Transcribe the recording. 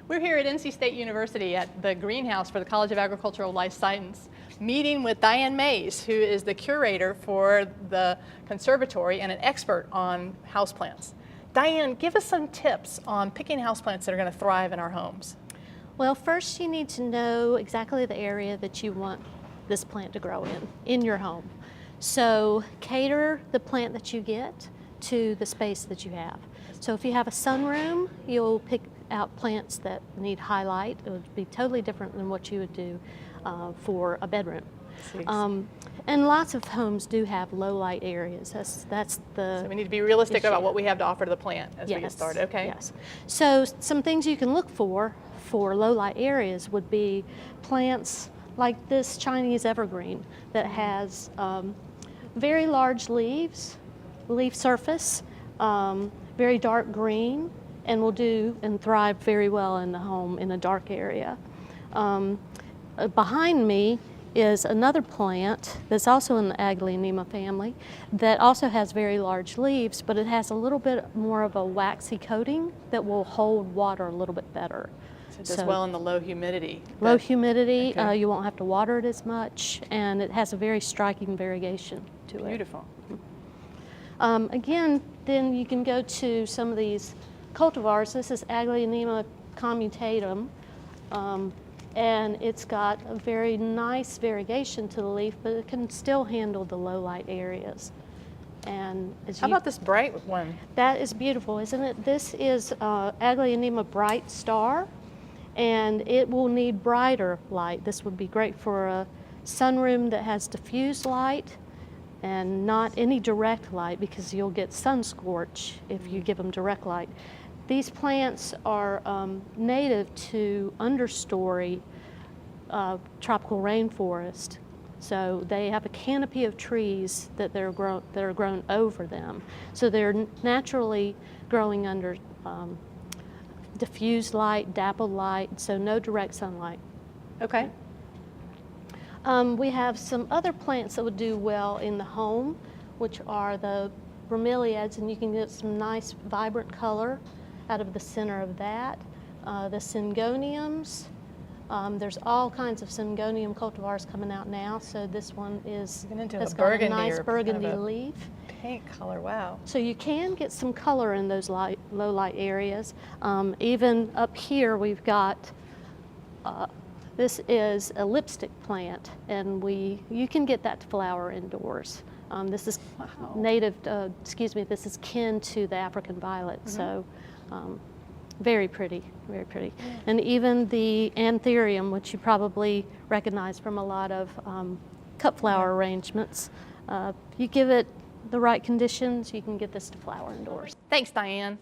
We're here at NC State University at the greenhouse for the College of Agricultural Life Science, meeting with Diane Mays, who is the curator for the conservatory and an expert on houseplants. Diane, give us some tips on picking houseplants that are going to thrive in our homes. Well, first you need to know exactly the area that you want this plant to grow in your home. So cater the plant that you get to the space that you have. So if you have a sunroom, you'll pick out plants that need high light. It would be totally different than what you would do for a bedroom. And lots of homes do have low light areas. That's the So we need to be realistic issue. About what we have to offer to the plant as we get Yes, started, okay? Yes. So some things you can look for low light areas would be plants like this Chinese evergreen that has very large leaf surface, very dark green, and will do and thrive very well in the home in a dark area. Behind me is another plant that's also in the Aglaonema family that also has very large leaves, but it has a little bit more of a waxy coating that will hold water a little bit better. So it does well in the low humidity. Low humidity, okay. You won't have to water it as much, and it has a very striking variegation to it. Beautiful. Again, then you can go to some of these cultivars. This is Aglaonema commutatum, and it's got a very nice variegation to the leaf, but it can still handle the low light areas. And How about this bright one? That is beautiful, isn't it? This is Aglaonema Bright Star, and it will need brighter light. This would be great for a sunroom that has diffused light and not any direct light, because you'll get sun scorch if you give them direct light. These plants are native to understory tropical rainforest. So they have a canopy of trees that are grown over them. So they're naturally growing under diffused light, dappled light, so no direct sunlight. Okay. We have some other plants that would do well in the home, which are the bromeliads, and you can get some nice vibrant color out of the center of that. The syngoniums, there's all kinds of syngonium cultivars coming out now, so this one has got a nice burgundy leaf. Pink color, wow. So you can get some color in those low light areas. Even up here we've got this is a lipstick plant, and you can get that to flower indoors. This is native, this is kin to the African violet, so very pretty, very pretty. And even the Anthurium, which you probably recognize from a lot of cut flower arrangements, you give it the right conditions, you can get this to flower indoors. Thanks, Diane.